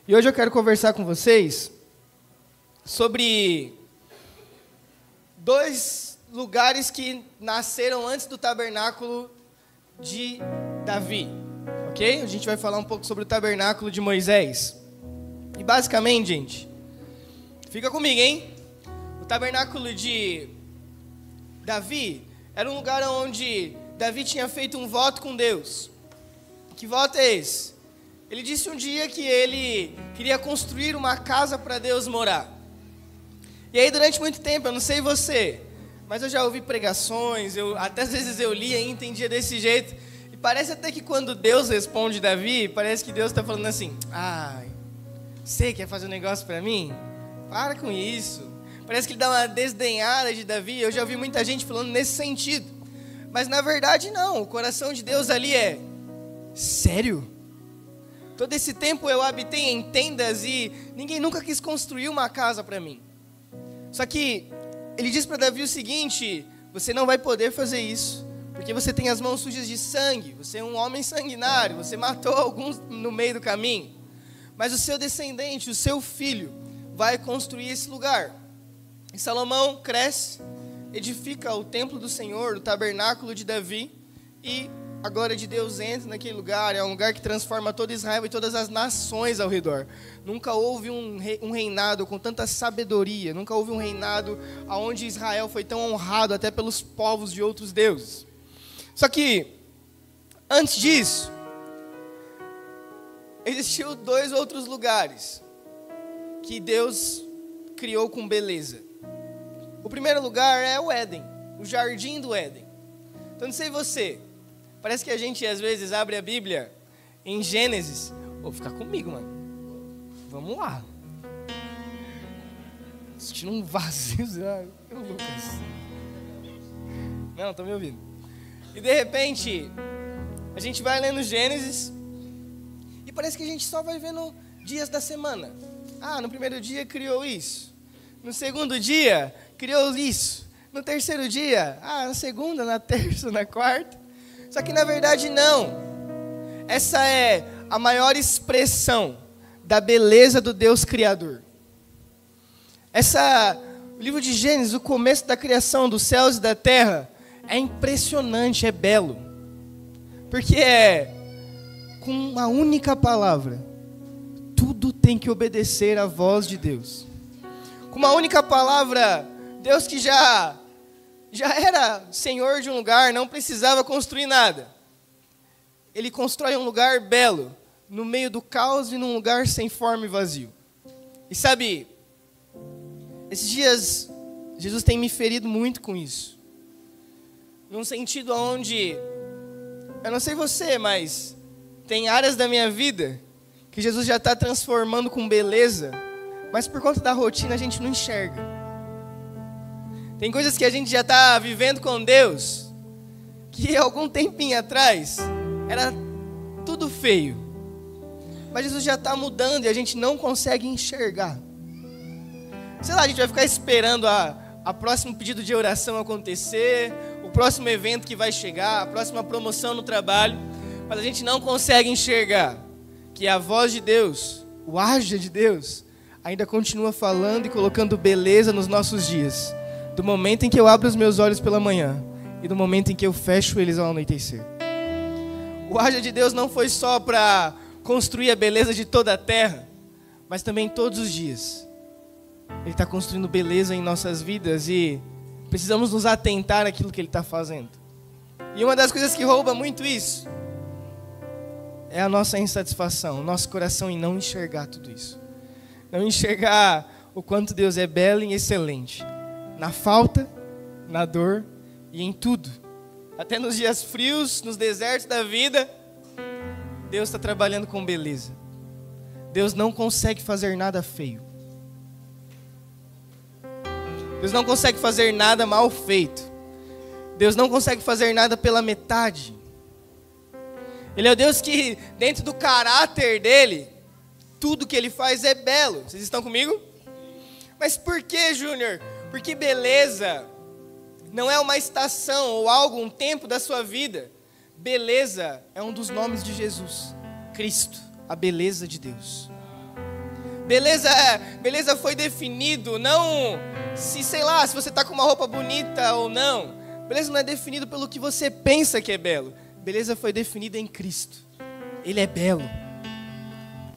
E hoje eu quero conversar com vocês sobre dois lugares que nasceram antes do tabernáculo de Davi, ok? A gente vai falar um pouco sobre o tabernáculo de Moisés. E basicamente, gente, fica comigo, hein? O tabernáculo de Davi era um lugar onde Davi tinha feito um voto com Deus. Que voto é esse? Ele disse um dia que ele queria construir uma casa para Deus morar. E aí durante muito tempo, eu não sei você, mas eu já ouvi pregações, até às vezes eu lia e entendia desse jeito. E parece até que quando Deus responde Davi, parece que Deus está falando assim: ai, você quer fazer um negócio para mim? Para com isso. Parece que ele dá uma desdenhada de Davi. Eu já ouvi muita gente falando nesse sentido. Mas na verdade não, o coração de Deus ali é: sério? Todo esse tempo eu habitei em tendas e ninguém nunca quis construir uma casa para mim. Só que ele diz para Davi o seguinte: você não vai poder fazer isso, porque você tem as mãos sujas de sangue, você é um homem sanguinário, você matou alguns no meio do caminho. Mas o seu descendente, o seu filho, vai construir esse lugar. E Salomão cresce, edifica o templo do Senhor, o tabernáculo de Davi, e a glória de Deus entra naquele lugar. É um lugar que transforma todo Israel e todas as nações ao redor. Nunca houve um reinado com tanta sabedoria. Nunca houve um reinado onde Israel foi tão honrado até pelos povos de outros deuses. Só que, antes disso, existiu dois outros lugares que Deus criou com beleza. O primeiro lugar é o Éden, o jardim do Éden. Então, não sei você, parece que a gente às vezes abre a Bíblia em Gênesis. Fica comigo, mano. Vamos lá. Sentindo um vazio, Lucas. Não, tô me ouvindo. E de repente, a gente vai lendo Gênesis e parece que a gente só vai vendo dias da semana. No primeiro dia criou isso. No segundo dia, criou isso. No terceiro dia, na segunda, na terça, na quarta. Só que na verdade não. Essa é a maior expressão da beleza do Deus Criador. O livro de Gênesis, o começo da criação dos céus e da terra, é impressionante, é belo. Porque com uma única palavra, tudo tem que obedecer à voz de Deus. Com uma única palavra, Deus que já era senhor de um lugar, não precisava construir nada. Ele constrói um lugar belo, no meio do caos e num lugar sem forma e vazio. E sabe, esses dias, Jesus tem me ferido muito com isso. Num sentido onde, eu não sei você, mas tem áreas da minha vida que Jesus já está transformando com beleza, mas por conta da rotina a gente não enxerga. Tem coisas que a gente já está vivendo com Deus, que algum tempinho atrás era tudo feio. Mas Jesus já está mudando e a gente não consegue enxergar. Sei lá, a gente vai ficar esperando a próximo pedido de oração acontecer, o próximo evento que vai chegar, a próxima promoção no trabalho, mas a gente não consegue enxergar que a voz de Deus, o haja de Deus, ainda continua falando e colocando beleza nos nossos dias. Do momento em que eu abro os meus olhos pela manhã e do momento em que eu fecho eles ao anoitecer. O haja de Deus não foi só para construir a beleza de toda a terra, mas também todos os dias. Ele está construindo beleza em nossas vidas e precisamos nos atentar àquilo que Ele está fazendo. E uma das coisas que rouba muito isso é a nossa insatisfação, o nosso coração em não enxergar tudo isso. Não enxergar o quanto Deus é belo e excelente. Na falta, na dor e em tudo. Até nos dias frios, nos desertos da vida, Deus está trabalhando com beleza. Deus não consegue fazer nada feio. Deus não consegue fazer nada mal feito. Deus não consegue fazer nada pela metade. Ele é o Deus que, dentro do caráter dele, tudo que Ele faz é belo. Vocês estão comigo? Mas por que, Júnior? Porque beleza não é uma estação ou algo, um tempo da sua vida. Beleza é um dos nomes de Jesus. Cristo, a beleza de Deus. Beleza foi definido não se, sei lá, se você está com uma roupa bonita ou não. Beleza não é definido pelo que você pensa que é belo. Beleza foi definida em Cristo. Ele é belo.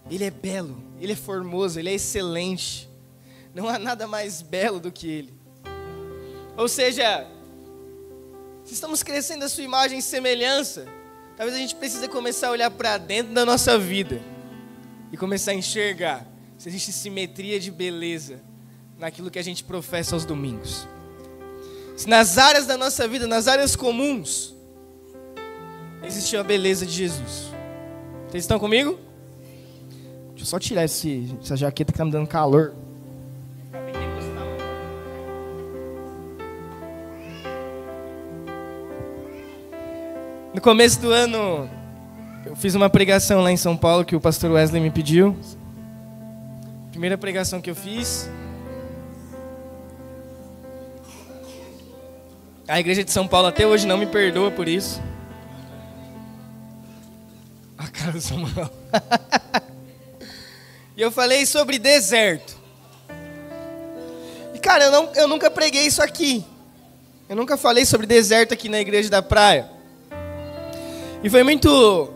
Ele é belo. Ele é formoso. Ele é excelente. Não há nada mais belo do que Ele. Ou seja, se estamos crescendo a sua imagem e semelhança, talvez a gente precise começar a olhar para dentro da nossa vida e começar a enxergar se existe simetria de beleza naquilo que a gente professa aos domingos. Se nas áreas da nossa vida, nas áreas comuns, existe a beleza de Jesus. Vocês estão comigo? Deixa eu só tirar essa jaqueta que está me dando calor. No começo do ano, eu fiz uma pregação lá em São Paulo que o pastor Wesley me pediu. Primeira pregação que eu fiz. A igreja de São Paulo até hoje não me perdoa por isso. A cara do Samuel. E eu falei sobre deserto. E cara, eu nunca preguei isso aqui. Eu nunca falei sobre deserto aqui na igreja da praia. E foi muito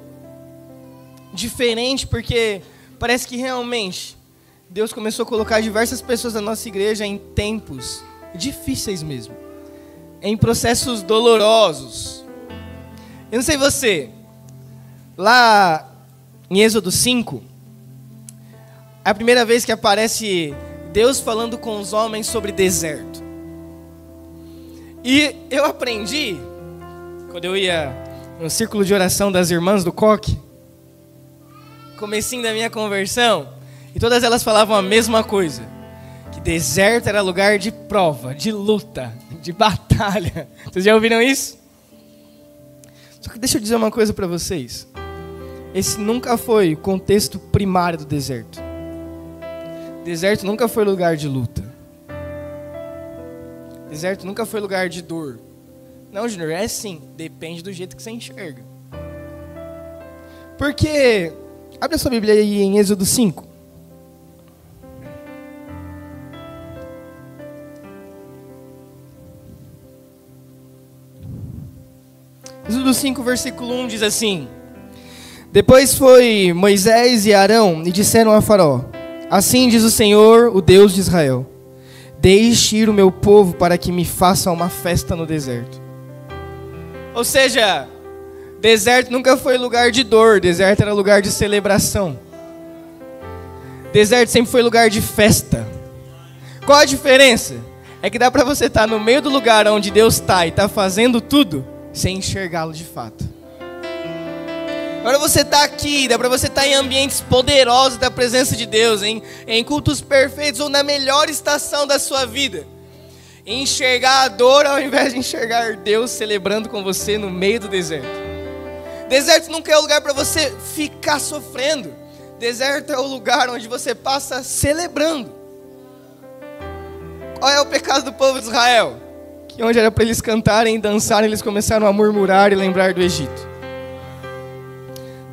diferente porque parece que realmente Deus começou a colocar diversas pessoas da nossa igreja em tempos difíceis mesmo. Em processos dolorosos. Eu não sei você, lá em Êxodo 5, é a primeira vez que aparece Deus falando com os homens sobre deserto. E eu aprendi, quando eu ia no círculo de oração das irmãs do coque, comecinho da minha conversão, e todas elas falavam a mesma coisa, que deserto era lugar de prova, de luta, de batalha. Vocês já ouviram isso? Só que deixa eu dizer uma coisa para vocês. Esse nunca foi o contexto primário do deserto. Deserto nunca foi lugar de luta. Deserto nunca foi lugar de dor. Não, Júnior, é sim. Depende do jeito que você enxerga. Porque, abre a sua Bíblia aí em Êxodo 5. Êxodo 5, versículo 1 diz assim: Depois foi Moisés e Arão e disseram a Faraó: Assim diz o Senhor, o Deus de Israel: Deixe ir o meu povo para que me faça uma festa no deserto. Ou seja, deserto nunca foi lugar de dor, deserto era lugar de celebração. Deserto sempre foi lugar de festa. Qual a diferença? É que dá para você estar no meio do lugar onde Deus está e está fazendo tudo, sem enxergá-lo de fato. Agora você está aqui, dá para você estar em ambientes poderosos da presença de Deus, em cultos perfeitos ou na melhor estação da sua vida. Enxergar a dor ao invés de enxergar Deus celebrando com você no meio do deserto. Deserto nunca é o lugar para você ficar sofrendo. Deserto é o lugar onde você passa celebrando. Qual é o pecado do povo de Israel? Que onde era para eles cantarem e dançarem, eles começaram a murmurar e lembrar do Egito.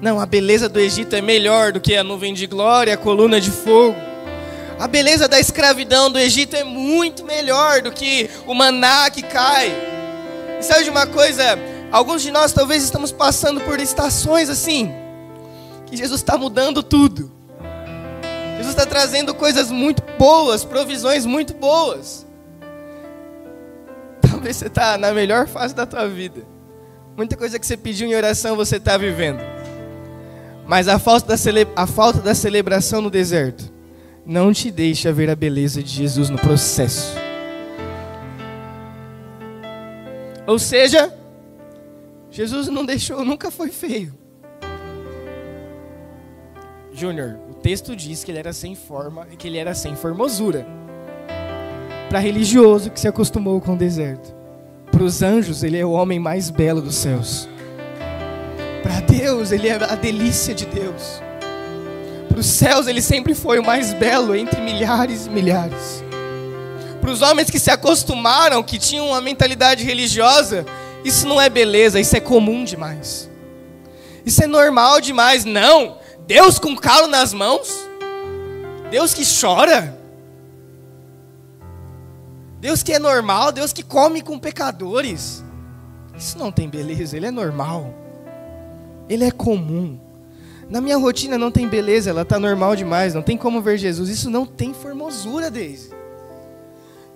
Não, a beleza do Egito é melhor do que a nuvem de glória, a coluna de fogo. A beleza da escravidão do Egito é muito melhor do que o maná que cai. E sabe de uma coisa? Alguns de nós talvez estamos passando por estações assim, que Jesus está mudando tudo. Jesus está trazendo coisas muito boas, provisões muito boas. Talvez você está na melhor fase da tua vida. Muita coisa que você pediu em oração você está vivendo. Mas a falta da celebração no deserto não te deixa ver a beleza de Jesus no processo. Ou seja, Jesus não deixou, nunca foi feio. Júnior, o texto diz que ele era sem forma e que ele era sem formosura. Para religioso que se acostumou com o deserto. Para os anjos, ele é o homem mais belo dos céus. Para Deus, ele é a delícia de Deus. Para os céus, ele sempre foi o mais belo entre milhares e milhares. Para os homens que se acostumaram, que tinham uma mentalidade religiosa, isso não é beleza, isso é comum demais. Isso é normal demais. Não, Deus com calo nas mãos? Deus que chora? Deus que é normal? Deus que come com pecadores? Isso não tem beleza, ele é normal. Ele é comum. Na minha rotina não tem beleza, ela está normal demais, não tem como ver Jesus. Isso não tem formosura, Deise.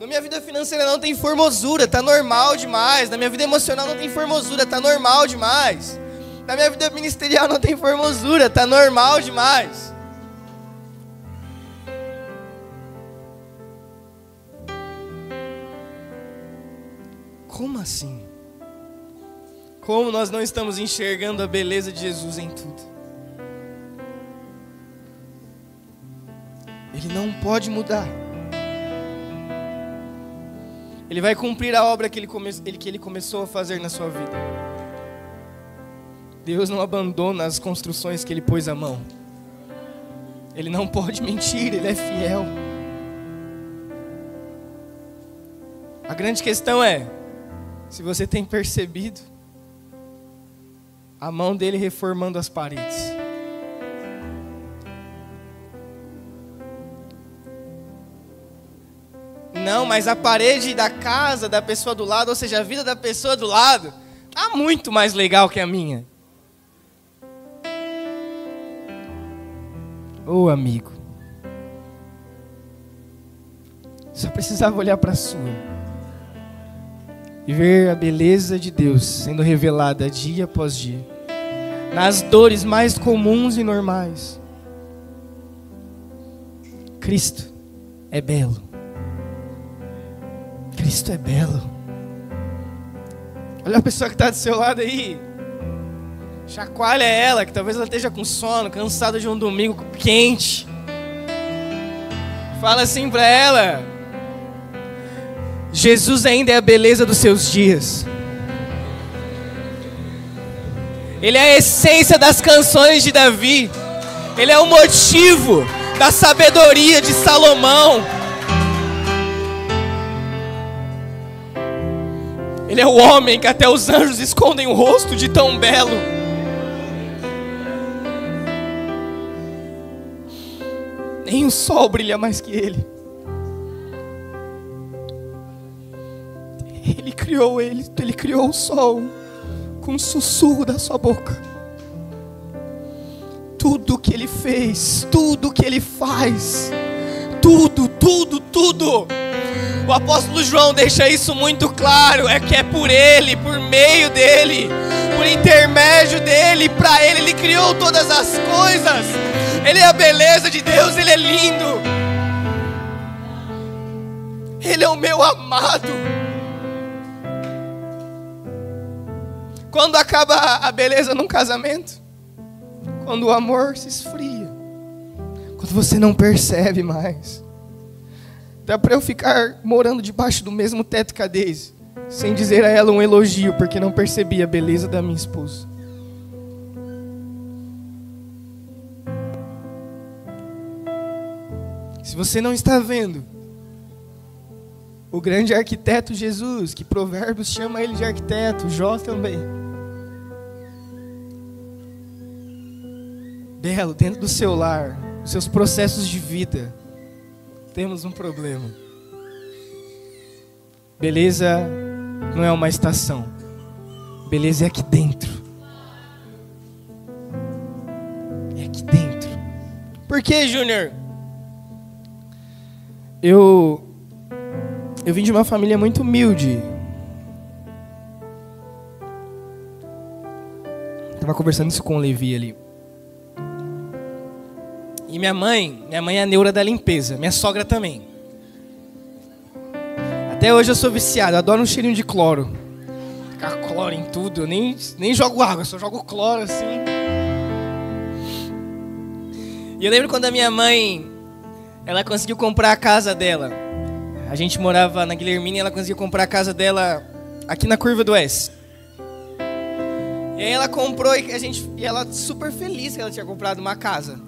Na minha vida financeira não tem formosura, está normal demais. Na minha vida emocional não tem formosura, está normal demais. Na minha vida ministerial não tem formosura, está normal demais. Como assim? Como nós não estamos enxergando a beleza de Jesus em tudo? Ele não pode mudar. Ele vai cumprir a obra que ele começou a fazer na sua vida. Deus não abandona as construções que Ele pôs a mão. Ele não pode mentir, Ele é fiel. A grande questão é, se você tem percebido a mão dele reformando as paredes. Não, mas a parede da casa da pessoa do lado, ou seja, a vida da pessoa do lado, tá muito mais legal que a minha. Ô amigo, só precisava olhar para a sua e ver a beleza de Deus sendo revelada dia após dia, nas dores mais comuns e normais. Cristo é belo. Cristo é belo. Olha a pessoa que está do seu lado aí. Chacoalha ela, que talvez ela esteja com sono, cansada de um domingo quente. Fala assim para ela: Jesus ainda é a beleza dos seus dias. Ele é a essência das canções de Davi. Ele é o motivo da sabedoria de Salomão. Ele é o homem que até os anjos escondem o rosto de tão belo. Nem o sol brilha mais que ele. Ele criou o sol com um sussurro da sua boca. Tudo que ele fez, tudo que ele faz, tudo. O apóstolo João deixa isso muito claro, é que é por ele, por meio dele, por intermédio dele, para ele, ele criou todas as coisas. Ele é a beleza de Deus, ele é lindo. Ele é o meu amado. Quando acaba a beleza num casamento? Quando o amor se esfria. Quando você não percebe mais. Dá para eu ficar morando debaixo do mesmo teto que a Deise, sem dizer a ela um elogio, porque não percebi a beleza da minha esposa. Se você não está vendo o grande arquiteto Jesus, que Provérbios chama ele de arquiteto, Jó também, belo dentro do seu lar, os seus processos de vida, temos um problema. Beleza não é uma estação. Beleza é aqui dentro. É aqui dentro. Por que, Júnior? Eu vim de uma família muito humilde. Estava conversando isso com o Levi ali. E minha mãe é a neura da limpeza. Minha sogra também. Até hoje eu sou viciado, eu adoro um cheirinho de cloro. Ficar cloro em tudo, eu nem jogo água, eu só jogo cloro assim. E eu lembro quando a minha mãe, ela conseguiu comprar a casa dela. A gente morava na Guilhermina e ela conseguiu comprar a casa dela aqui na Curva do S. E aí ela comprou e ela super feliz que ela tinha comprado uma casa.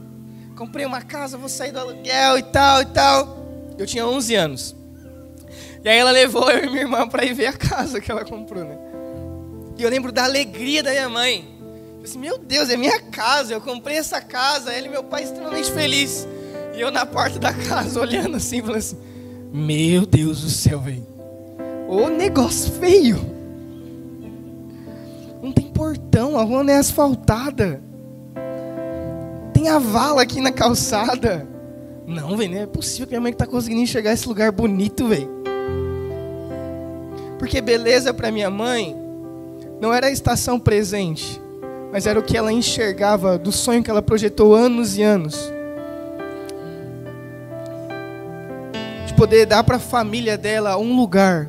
Comprei uma casa, vou sair do aluguel e tal. Eu tinha 11 anos. E aí ela levou eu e minha irmã para ir ver a casa que ela comprou, né? E eu lembro da alegria da minha mãe. Eu disse, meu Deus, é minha casa, eu comprei essa casa. Ela e meu pai extremamente felizes. E eu na porta da casa, olhando assim, falando assim, meu Deus do céu, velho. Ô negócio feio. Não tem portão, a rua não é asfaltada. Tem a vala aqui na calçada. Não, velho, não é possível que minha mãe tá conseguindo enxergar esse lugar bonito, velho. Porque beleza para minha mãe não era a estação presente, mas era o que ela enxergava do sonho que ela projetou anos e anos. De poder dar para a família dela um lugar,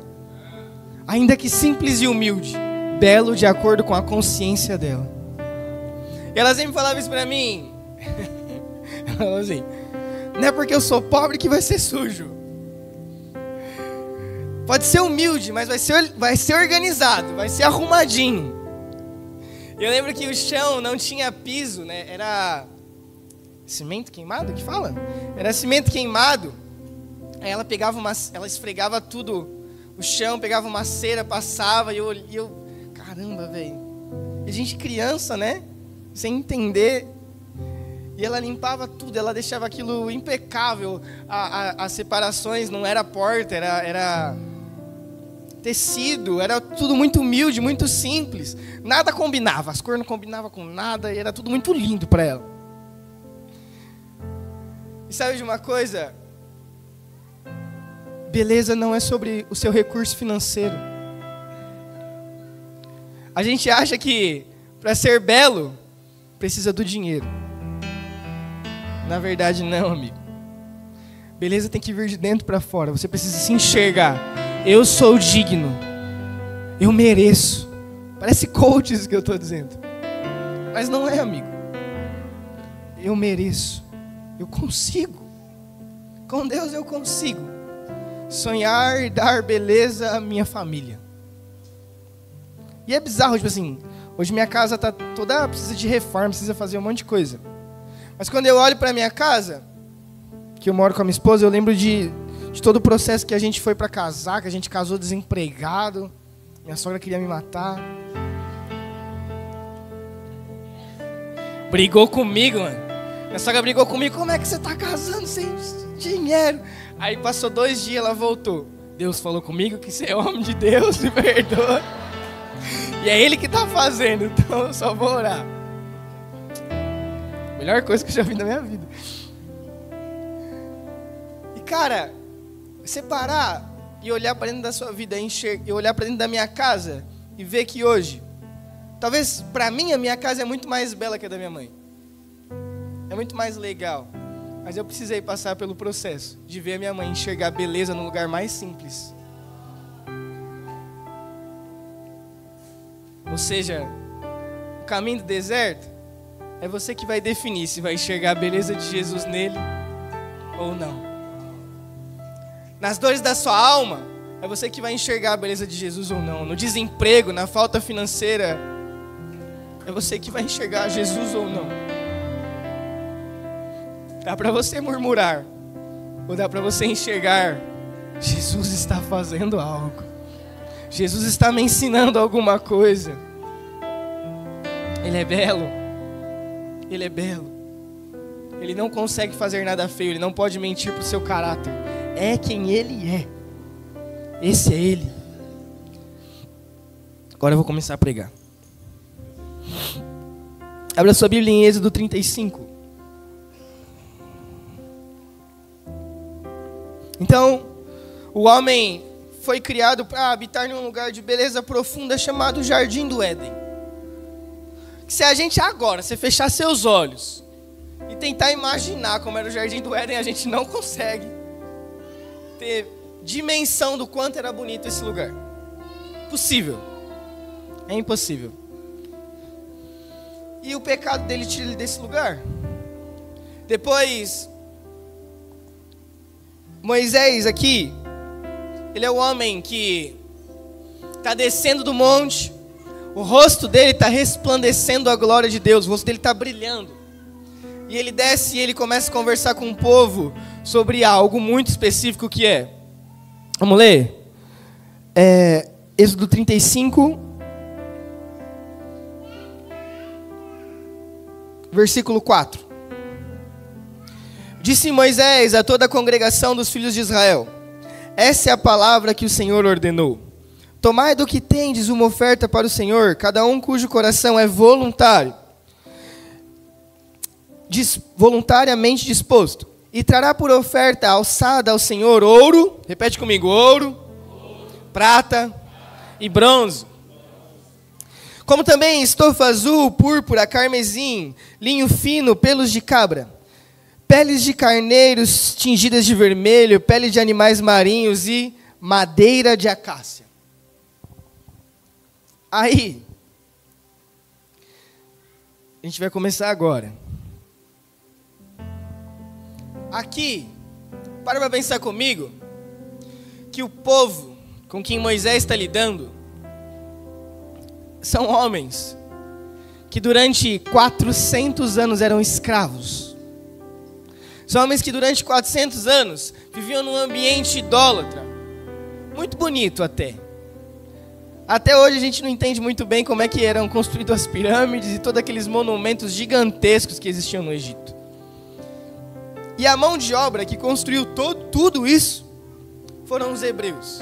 ainda que simples e humilde, belo de acordo com a consciência dela. E ela sempre falava isso para mim. Ela falava assim, não é porque eu sou pobre que vai ser sujo. Pode ser humilde, mas vai ser organizado, vai ser arrumadinho. Eu lembro que o chão não tinha piso, né? Era cimento queimado que fala? Era cimento queimado. Aí ela pegava ela esfregava tudo, o chão, pegava uma cera, passava e eu caramba, velho. E a gente criança, né? Sem entender. E ela limpava tudo, ela deixava aquilo impecável. As separações não era porta, era tecido, era tudo muito humilde, muito simples. Nada combinava, as cores não combinavam com nada e era tudo muito lindo para ela. E sabe de uma coisa? Beleza não é sobre o seu recurso financeiro. A gente acha que para ser belo precisa do dinheiro. Na verdade não, amigo. Beleza tem que vir de dentro para fora. Você precisa se enxergar. Eu sou digno. Eu mereço. Parece coaches que eu estou dizendo. Mas não é, amigo. Eu mereço. Eu consigo. Com Deus eu consigo sonhar e dar beleza à minha família. E é bizarro, tipo assim, hoje minha casa tá toda, precisa de reforma, precisa fazer um monte de coisa. Mas quando eu olho para minha casa, que eu moro com a minha esposa, eu lembro de todo o processo que a gente foi para casar, que a gente casou desempregado. Minha sogra queria me matar. Brigou comigo, mano. Minha sogra brigou comigo. Como é que você tá casando sem dinheiro? Aí passou 2 dias, ela voltou. Deus falou comigo que você é homem de Deus, me perdoa. E é Ele que tá fazendo, então eu só vou orar. Melhor coisa que eu já vi na minha vida. E cara, você parar e olhar para dentro da sua vida, e olhar para dentro da minha casa e ver que hoje, talvez para mim a minha casa é muito mais bela que a da minha mãe. É muito mais legal. Mas eu precisei passar pelo processo de ver a minha mãe enxergar beleza no lugar mais simples. Ou seja, o caminho do deserto é você que vai definir se vai enxergar a beleza de Jesus nele ou não. Nas dores da sua alma, é você que vai enxergar a beleza de Jesus ou não. No desemprego, na falta financeira, é você que vai enxergar Jesus ou não. Dá para você murmurar, ou dá para você enxergar, Jesus está fazendo algo. Jesus está me ensinando alguma coisa. Ele é belo. Ele é belo. Ele não consegue fazer nada feio. Ele não pode mentir para o seu caráter. É quem Ele é. Esse é Ele. Agora eu vou começar a pregar. Abra sua Bíblia em Êxodo 35. Então, o homem foi criado para habitar em um lugar de beleza profunda chamado Jardim do Éden. Se a gente agora, se fechar seus olhos e tentar imaginar como era o Jardim do Éden, a gente não consegue ter dimensão do quanto era bonito esse lugar. Possível. É impossível. E o pecado dele tira ele desse lugar. Depois, Moisés aqui, ele é o homem que está descendo do monte, o rosto dele está resplandecendo a glória de Deus, o rosto dele está brilhando. E ele desce e ele começa a conversar com o povo sobre algo muito específico que é. Vamos ler? Êxodo 35, versículo 4. Disse Moisés a toda a congregação dos filhos de Israel: essa é a palavra que o Senhor ordenou. Tomai do que tendes uma oferta para o Senhor, cada um cujo coração é voluntário, voluntariamente disposto, e trará por oferta alçada ao Senhor ouro, repete comigo, ouro, prata e bronze. Como também estofa azul, púrpura, carmesim, linho fino, pelos de cabra, peles de carneiros tingidas de vermelho, pele de animais marinhos e madeira de acácia. Aí, a gente vai começar agora. Aqui, para pensar comigo, que o povo com quem Moisés está lidando são homens que durante 400 anos eram escravos. São homens que durante 400 anos viviam num ambiente idólatra. Muito bonito até. Até hoje a gente não entende muito bem como é que eram construídas as pirâmides e todos aqueles monumentos gigantescos que existiam no Egito. E a mão de obra que construiu tudo isso foram os hebreus.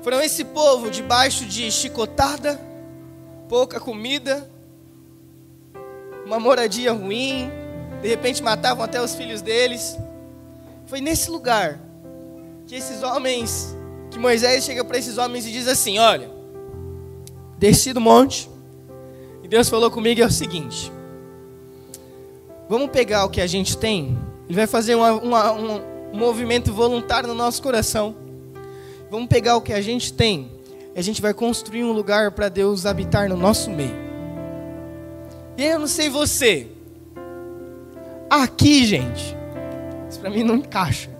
Foram esse povo debaixo de chicotada, pouca comida, uma moradia ruim, de repente matavam até os filhos deles. Foi nesse lugar que esses homens, que Moisés chega para esses homens e diz assim: olha, desci do monte e Deus falou comigo é o seguinte: vamos pegar o que a gente tem. Ele vai fazer um movimento voluntário no nosso coração. Vamos pegar o que a gente tem e a gente vai construir um lugar para Deus habitar no nosso meio. E eu não sei você, aqui, gente, isso para mim não encaixa.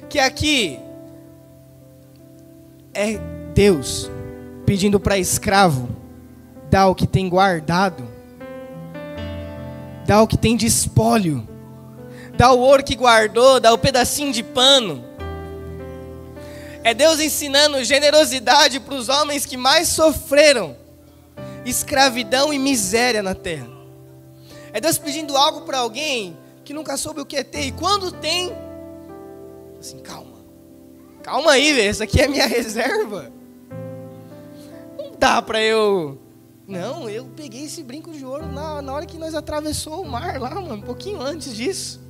Que aqui é Deus pedindo para escravo dar o que tem guardado, dar o que tem de espólio, dar o ouro que guardou, dar o pedacinho de pano. É Deus ensinando generosidade para os homens que mais sofreram escravidão e miséria na terra. É Deus pedindo algo para alguém que nunca soube o que é ter, e quando tem, assim, calma aí, velho, essa aqui é a minha reserva. Não dá para eu peguei esse brinco de ouro na hora que nós atravessou o mar lá, mano, um pouquinho antes disso.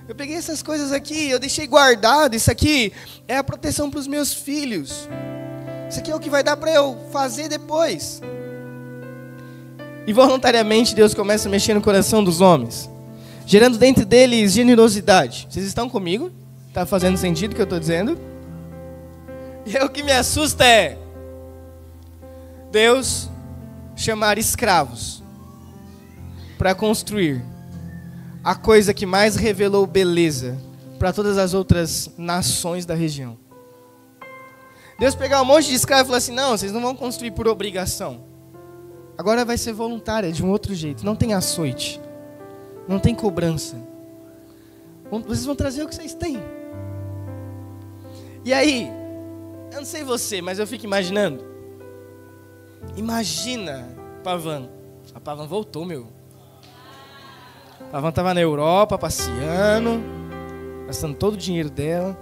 Eu peguei essas coisas aqui, eu deixei guardado. Isso aqui é a proteção para os meus filhos. Isso aqui é o que vai dar para eu fazer depois. E voluntariamente Deus começa a mexer no coração dos homens, gerando dentro deles generosidade. Vocês estão comigo? Está fazendo sentido o que eu estou dizendo? E o que me assusta é Deus chamar escravos para construir a coisa que mais revelou beleza para todas as outras nações da região. Deus pegar um monte de escravos e falar assim: não, vocês não vão construir por obrigação. Agora vai ser voluntária, de um outro jeito. Não tem açoite, não tem cobrança. Vocês vão trazer o que vocês têm. E aí, eu não sei você, mas eu fico imaginando. Imagina Pavan. A Pavan voltou, meu. A Pavan estava na Europa, passeando, gastando todo o dinheiro dela.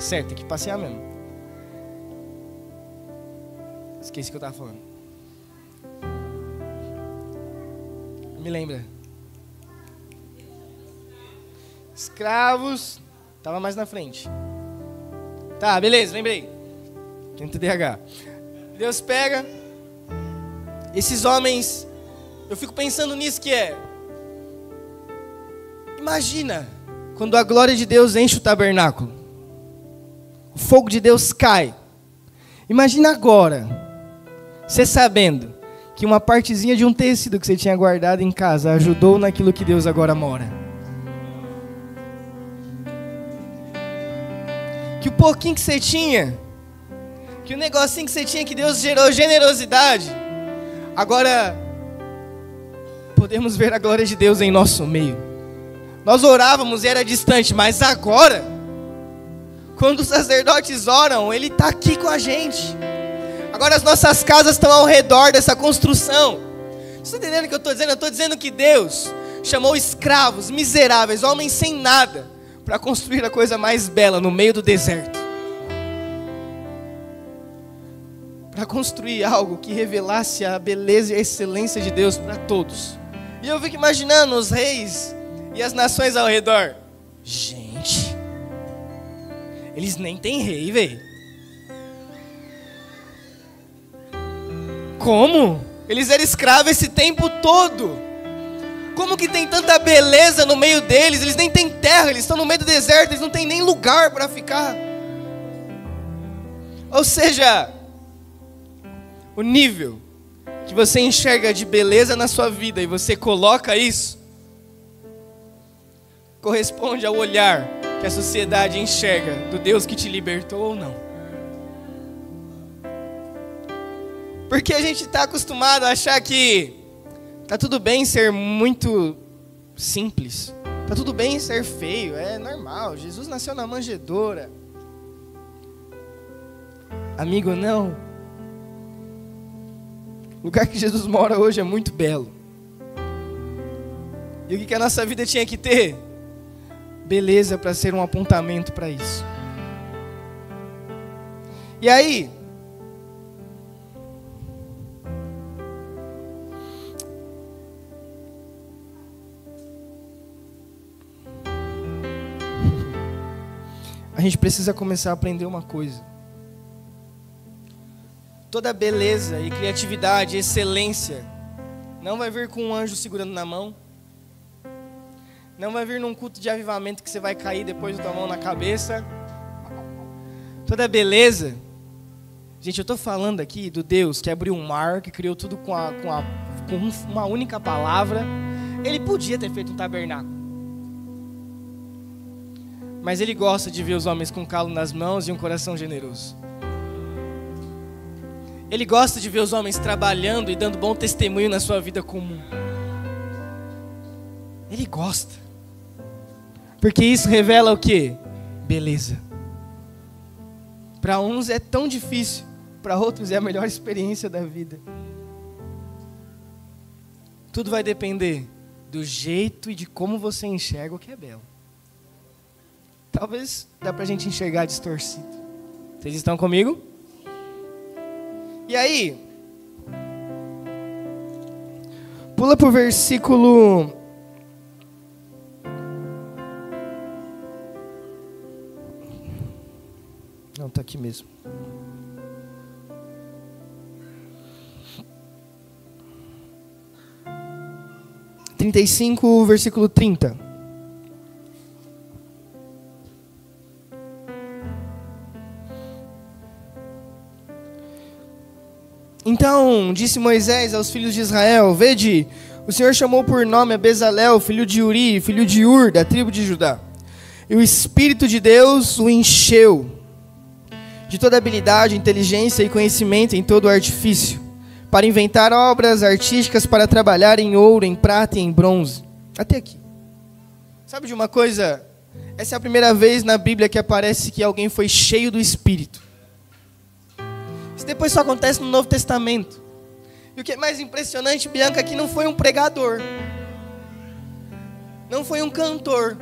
Certo, tem que passear mesmo. Esqueci o que eu estava falando. Me lembra. Escravos. Estava mais na frente. Tá, beleza, lembrei. Tem TDAH. Deus pega esses homens. Eu fico pensando nisso que é. Imagina quando a glória de Deus enche o tabernáculo. O fogo de Deus cai. Imagina agora, você sabendo que uma partezinha de um tecido que você tinha guardado em casa ajudou naquilo que Deus agora mora. Que o pouquinho que você tinha, que o negocinho que você tinha, que Deus gerou generosidade, agora podemos ver a glória de Deus em nosso meio. Nós orávamos e era distante, mas agora, quando os sacerdotes oram, Ele está aqui com a gente. Agora as nossas casas estão ao redor dessa construção. Você está entendendo o que eu estou dizendo? Eu estou dizendo que Deus chamou escravos, miseráveis, homens sem nada, para construir a coisa mais bela no meio do deserto. Para construir algo que revelasse a beleza e a excelência de Deus para todos. E eu fico imaginando os reis e as nações ao redor. Gente, eles nem têm rei, velho. Como? Eles eram escravos esse tempo todo. Como que tem tanta beleza no meio deles? Eles nem têm terra, eles estão no meio do deserto, eles não têm nem lugar para ficar. Ou seja, o nível que você enxerga de beleza na sua vida e você coloca isso, corresponde ao olhar que a sociedade enxerga do Deus que te libertou ou não. Porque a gente está acostumado a achar que tá tudo bem ser muito simples, tá tudo bem ser feio, é normal, Jesus nasceu na manjedoura. Amigo, não. O lugar que Jesus mora hoje é muito belo. E o que a nossa vida tinha que ter? Beleza para ser um apontamento para isso. E aí, a gente precisa começar a aprender uma coisa. Toda beleza e criatividade, excelência, não vai vir com um anjo segurando na mão. Não vai vir num culto de avivamento que você vai cair depois da tua mão na cabeça. Toda beleza. Gente, eu estou falando aqui do Deus que abriu um mar, que criou tudo com uma única palavra. Ele podia ter feito um tabernáculo. Mas Ele gosta de ver os homens com calo nas mãos e um coração generoso. Ele gosta de ver os homens trabalhando e dando bom testemunho na sua vida comum. Ele gosta. Porque isso revela o quê? Beleza. Para uns é tão difícil, para outros é a melhor experiência da vida. Tudo vai depender do jeito e de como você enxerga o que é belo. Talvez dá pra gente enxergar distorcido. Vocês estão comigo? E aí, pula pro versículo 'Não, tá aqui mesmo. Trinta e cinco, versículo 30. Então disse Moisés aos filhos de Israel: Vede, o Senhor chamou por nome a Bezalel, filho de Uri, filho de Ur, da tribo de Judá. E o Espírito de Deus o encheu de toda habilidade, inteligência e conhecimento em todo o artifício, para inventar obras artísticas, para trabalhar em ouro, em prata e em bronze. Até aqui. Sabe de uma coisa? Essa é a primeira vez na Bíblia que aparece que alguém foi cheio do Espírito. Isso depois só acontece no Novo Testamento. E o que é mais impressionante, Bianca, é que não foi um pregador. Não foi um cantor.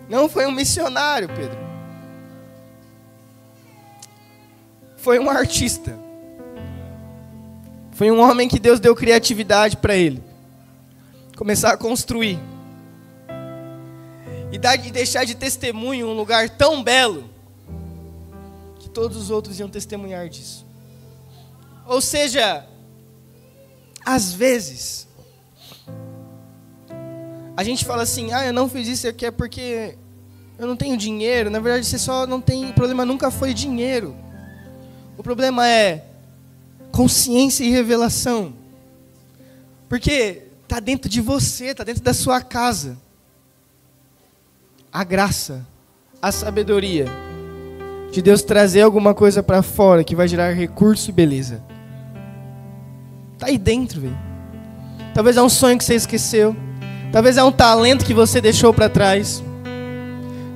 Não foi um missionário, Pedro. Foi um artista. Foi um homem que Deus deu criatividade para ele. Começar a construir. E deixar de testemunho um lugar tão belo que todos os outros iam testemunhar disso. Ou seja, às vezes a gente fala assim: eu não fiz isso aqui é porque eu não tenho dinheiro. Na verdade, você só não tem... O problema nunca foi dinheiro. O problema é consciência e revelação. Porque está dentro de você, está dentro da sua casa. A graça, a sabedoria de Deus trazer alguma coisa para fora que vai gerar recurso e beleza. Está aí dentro, velho. Talvez é um sonho que você esqueceu. Talvez é um talento que você deixou para trás.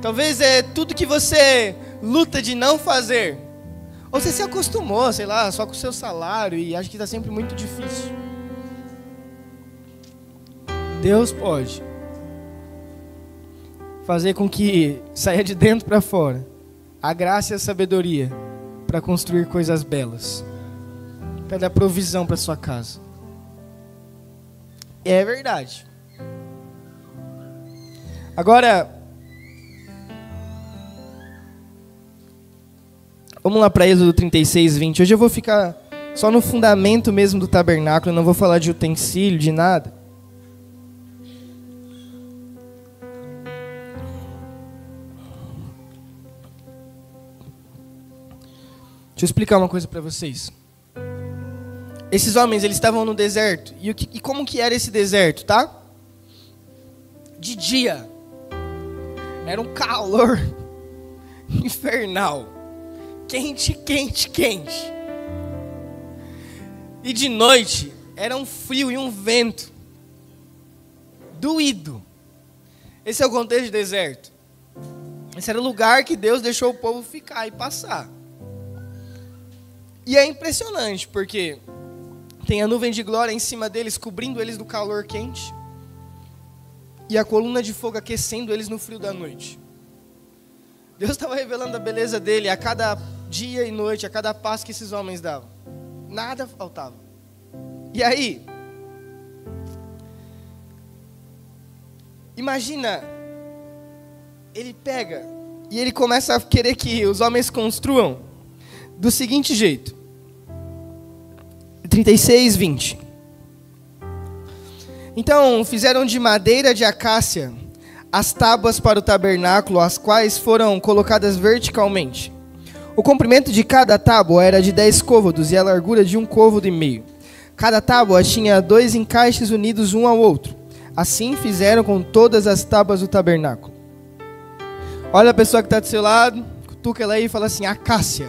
Talvez é tudo que você luta de não fazer. Ou você se acostumou, sei lá, só com o seu salário e acha que está sempre muito difícil. Deus pode fazer com que saia de dentro para fora a graça e a sabedoria para construir coisas belas, para dar provisão para sua casa. É verdade. Agora, vamos lá para Êxodo 36, 20. Hoje eu vou ficar só no fundamento mesmo do tabernáculo, eu não vou falar de utensílio, de nada. Deixa eu explicar uma coisa para vocês. Esses homens, eles estavam no deserto. E como que era esse deserto, tá? De dia. Era um calor infernal. Quente, quente, quente. E de noite, era um frio e um vento. Doído. Esse é o contexto de deserto. Esse era o lugar que Deus deixou o povo ficar e passar. E é impressionante, porque tem a nuvem de glória em cima deles, cobrindo eles do calor quente. E a coluna de fogo aquecendo eles no frio da noite. Deus estava revelando a beleza dele a cada dia e noite, a cada passo que esses homens davam. Nada faltava. E aí, imagina, ele pega e ele começa a querer que os homens construam do seguinte jeito. 36, 20. Então fizeram de madeira de acácia as tábuas para o tabernáculo, as quais foram colocadas verticalmente. O comprimento de cada tábua era de 10 côvados e a largura de 1 côvado e meio. Cada tábua tinha 2 encaixes unidos um ao outro. Assim fizeram com todas as tábuas do tabernáculo. Olha a pessoa que está do seu lado, cutuca ela aí e fala assim: acácia.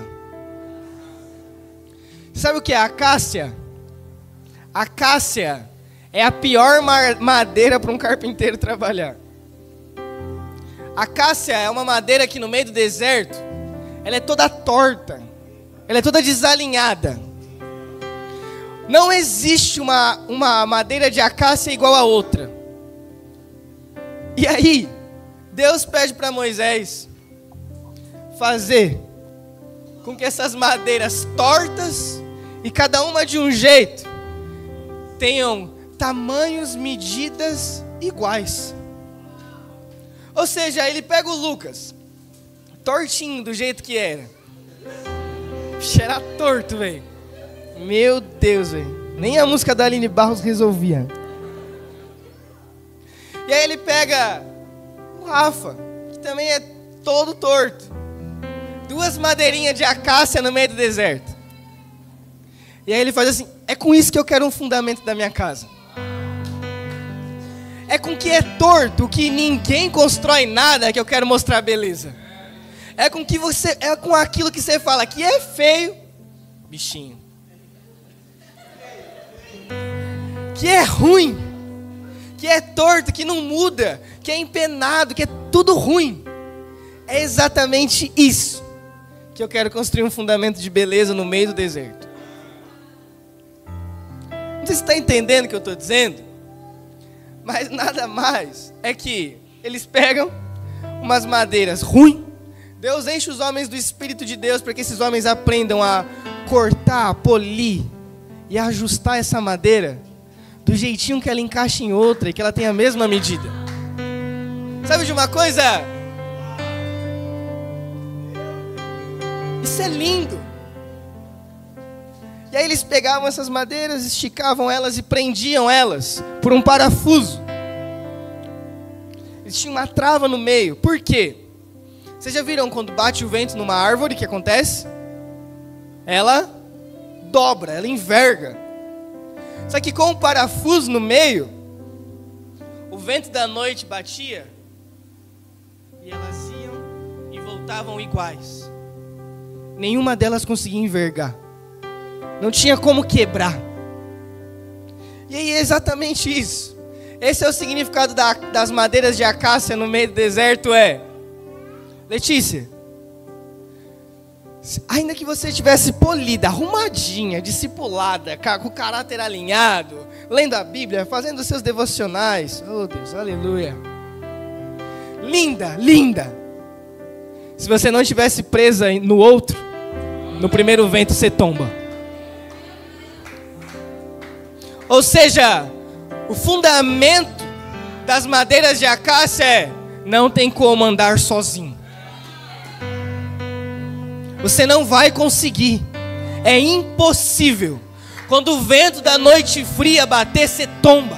Sabe o que é acácia? Acácia é a pior madeira para um carpinteiro trabalhar. Acácia é uma madeira que no meio do deserto, ela é toda torta, ela é toda desalinhada. Não existe uma madeira de acácia igual a outra. E aí, Deus pede para Moisés fazer com que essas madeiras tortas, e cada uma de um jeito, tenham tamanhos, medidas iguais. Ou seja, ele pega o Lucas, tortinho do jeito que era. Era torto, velho. Meu Deus, velho. Nem a música da Aline Barros resolvia. E aí ele pega o Rafa, que também é todo torto. 2 madeirinhas de acácia no meio do deserto. E aí ele faz assim: é com isso que eu quero um fundamento da minha casa. É com que é torto, que ninguém constrói nada, que eu quero mostrar beleza. É com aquilo que você fala que é feio, bichinho. Que é ruim, que é torto, que não muda, que é empenado, que é tudo ruim. É exatamente isso que eu quero construir um fundamento de beleza no meio do deserto. Não sei se você está entendendo o que eu estou dizendo, mas nada mais é que eles pegam umas madeiras ruins. Deus enche os homens do Espírito de Deus para que esses homens aprendam a cortar, polir e ajustar essa madeira do jeitinho que ela encaixa em outra e que ela tem a mesma medida. Sabe de uma coisa? Isso é lindo. E aí eles pegavam essas madeiras, esticavam elas e prendiam elas por um parafuso. Eles tinham uma trava no meio. Por quê? Vocês já viram quando bate o vento numa árvore, o que acontece? Ela dobra, ela enverga. Só que com o parafuso no meio, o vento da noite batia e elas iam e voltavam iguais. Nenhuma delas conseguia envergar. Não tinha como quebrar. E aí é exatamente isso. Esse é o significado das madeiras de acácia no meio do deserto. Letícia, Ainda que você estivesse polida, arrumadinha, discipulada, com o caráter alinhado, lendo a Bíblia, fazendo os seus devocionais. Oh Deus, aleluia. Linda, linda. Se você não estivesse presa no outro, no primeiro vento você tomba. Ou seja, o fundamento das madeiras de acácia é: não tem como andar sozinho. Você não vai conseguir. É impossível. Quando o vento da noite fria bater, você tomba.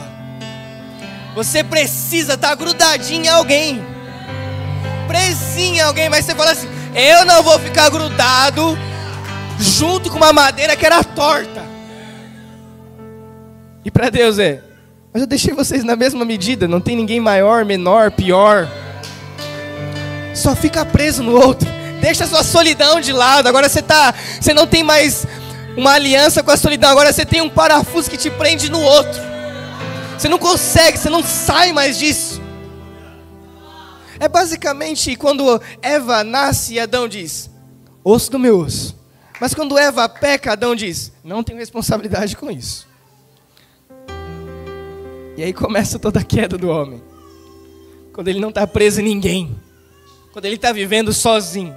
Você precisa estar grudadinho em alguém. Presinho em alguém. Mas você fala assim: eu não vou ficar grudado junto com uma madeira que era torta. E para Deus mas eu deixei vocês na mesma medida. Não tem ninguém maior, menor, pior. Só fica preso no outro. Deixa a sua solidão de lado. Agora você não tem mais uma aliança com a solidão. Agora você tem um parafuso que te prende no outro. Você não consegue, você não sai mais disso. É basicamente quando Eva nasce e Adão diz: osso do meu osso. Mas quando Eva peca, Adão diz: não tenho responsabilidade com isso. E aí começa toda a queda do homem. Quando ele não está preso em ninguém. Quando ele está vivendo sozinho.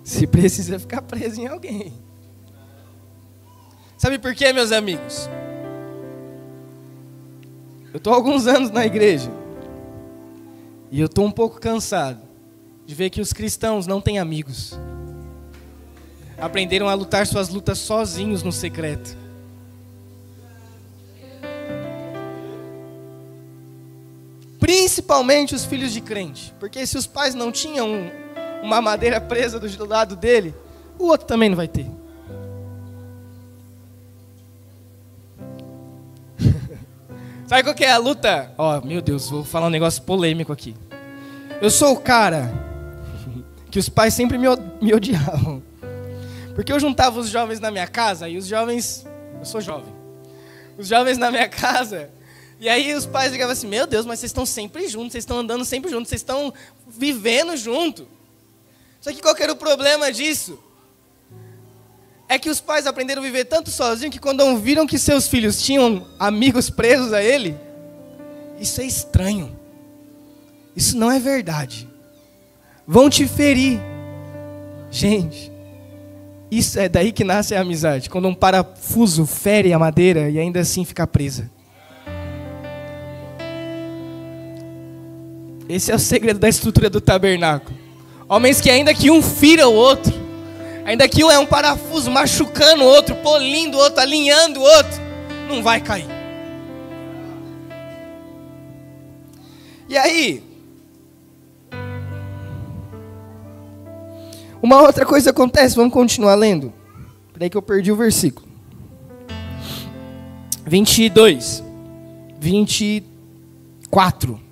Se precisa ficar preso em alguém. Sabe por quê, meus amigos? Eu estou há alguns anos na igreja. E eu estou um pouco cansado de ver que os cristãos não têm amigos. Aprenderam a lutar suas lutas sozinhos no secreto. Principalmente os filhos de crente. Porque se os pais não tinham uma madeira presa do lado dele, o outro também não vai ter. Sabe qual que é a luta? Meu Deus, vou falar um negócio polêmico aqui. Eu sou o cara que os pais sempre me odiavam. Porque eu juntava os jovens na minha casa, e os jovens... Eu sou jovem. Os jovens na minha casa... E aí os pais ligavam assim: meu Deus, mas vocês estão sempre juntos, vocês estão andando sempre juntos, vocês estão vivendo junto. Só que qual que era o problema disso? É que os pais aprenderam a viver tanto sozinhos que quando viram que seus filhos tinham amigos presos a ele, isso é estranho. Isso não é verdade. Vão te ferir. Gente, isso é daí que nasce a amizade. Quando um parafuso fere a madeira e ainda assim fica presa. Esse é o segredo da estrutura do tabernáculo. Homens que ainda que um fira o outro, ainda que um é um parafuso machucando o outro, polindo o outro, alinhando o outro, não vai cair. E aí, uma outra coisa acontece, vamos continuar lendo. Peraí que eu perdi o versículo. 22, 24.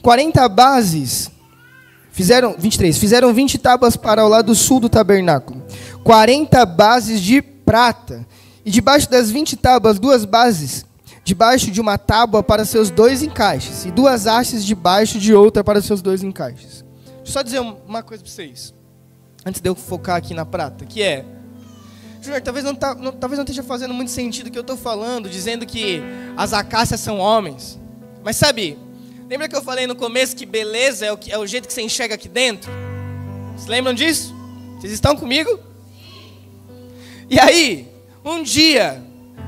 40 bases, fizeram 20 tábuas para o lado sul do tabernáculo, 40 bases de prata, e debaixo das 20 tábuas, 2 bases, debaixo de uma tábua para seus 2 encaixes, e 2 hastes debaixo de outra para seus 2 encaixes. Deixa eu só dizer uma coisa para vocês, antes de eu focar aqui na prata, que é, Júnior, talvez não esteja fazendo muito sentido o que eu estou falando, dizendo que as acácias são homens, mas sabe... Lembra que eu falei no começo que beleza é o jeito que você enxerga aqui dentro? Vocês lembram disso? Vocês estão comigo? E aí, um dia,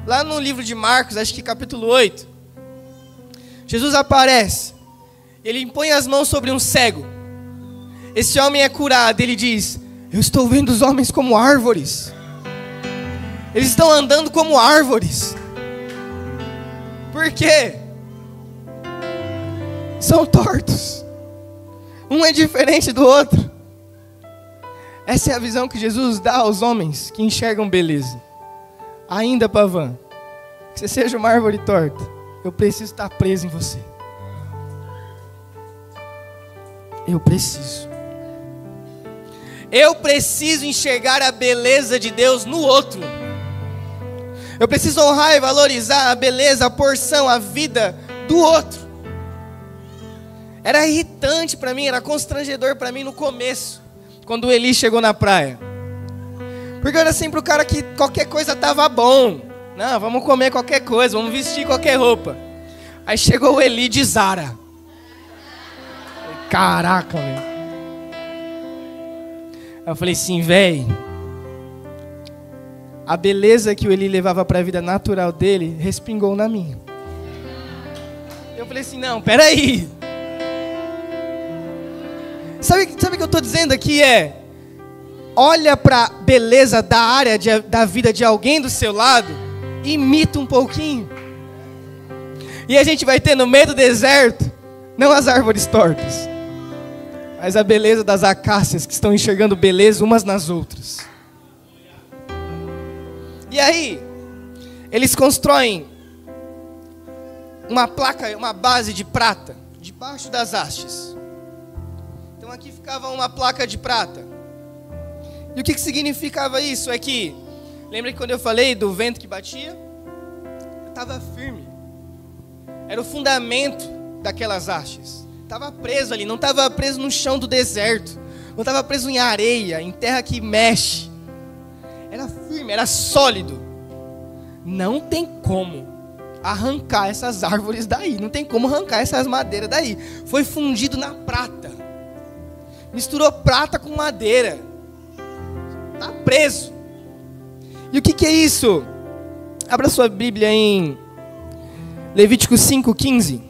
lá no livro de Marcos, acho que capítulo 8, Jesus aparece. Ele impõe as mãos sobre um cego. Esse homem é curado. Ele diz: eu estou vendo os homens como árvores. Eles estão andando como árvores. Por quê? São tortos. Um é diferente do outro. Essa é a visão que Jesus dá aos homens que enxergam beleza. Ainda, Pavan, que você seja uma árvore torta, eu preciso estar preso em você. Eu preciso. Eu preciso enxergar a beleza de Deus no outro. Eu preciso honrar e valorizar a beleza, a porção, a vida do outro. Era irritante para mim, era constrangedor para mim no começo, quando o Eli chegou na praia. Porque eu era sempre o cara que qualquer coisa tava bom. Não, vamos comer qualquer coisa, vamos vestir qualquer roupa. Aí chegou o Eli de Zara. Caraca, velho. Aí eu falei assim, velho, a beleza que o Eli levava para a vida natural dele respingou na minha. Eu falei assim, não, peraí. Sabe o que eu estou dizendo aqui olha para a beleza da área da vida de alguém do seu lado, imita um pouquinho. E a gente vai ter no meio do deserto, não as árvores tortas, mas a beleza das acácias que estão enxergando beleza umas nas outras. E aí, eles constroem uma placa, uma base de prata, debaixo das hastes. Então aqui ficava uma placa de prata. E o que significava isso? É que, lembra que quando eu falei do vento que batia? Estava firme. Era o fundamento daquelas hastes. Estava preso ali, não estava preso no chão do deserto. Não estava preso em areia, em terra que mexe. Era firme, era sólido. Não tem como arrancar essas árvores daí. Não tem como arrancar essas madeiras daí. Foi fundido na prata. Misturou prata com madeira. Está preso. E o que é isso? Abra sua Bíblia em Levítico 5:15.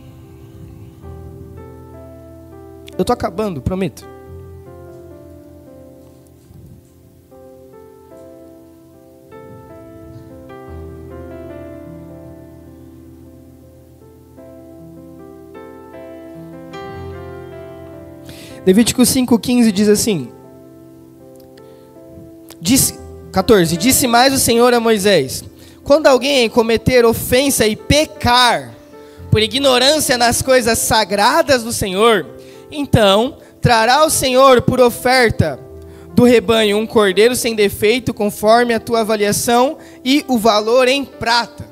Eu estou acabando, prometo. Levítico 5:15 diz assim. 14. Disse mais o Senhor a Moisés: quando alguém cometer ofensa e pecar por ignorância nas coisas sagradas do Senhor, então trará o Senhor por oferta do rebanho um cordeiro sem defeito, conforme a tua avaliação, e o valor em prata,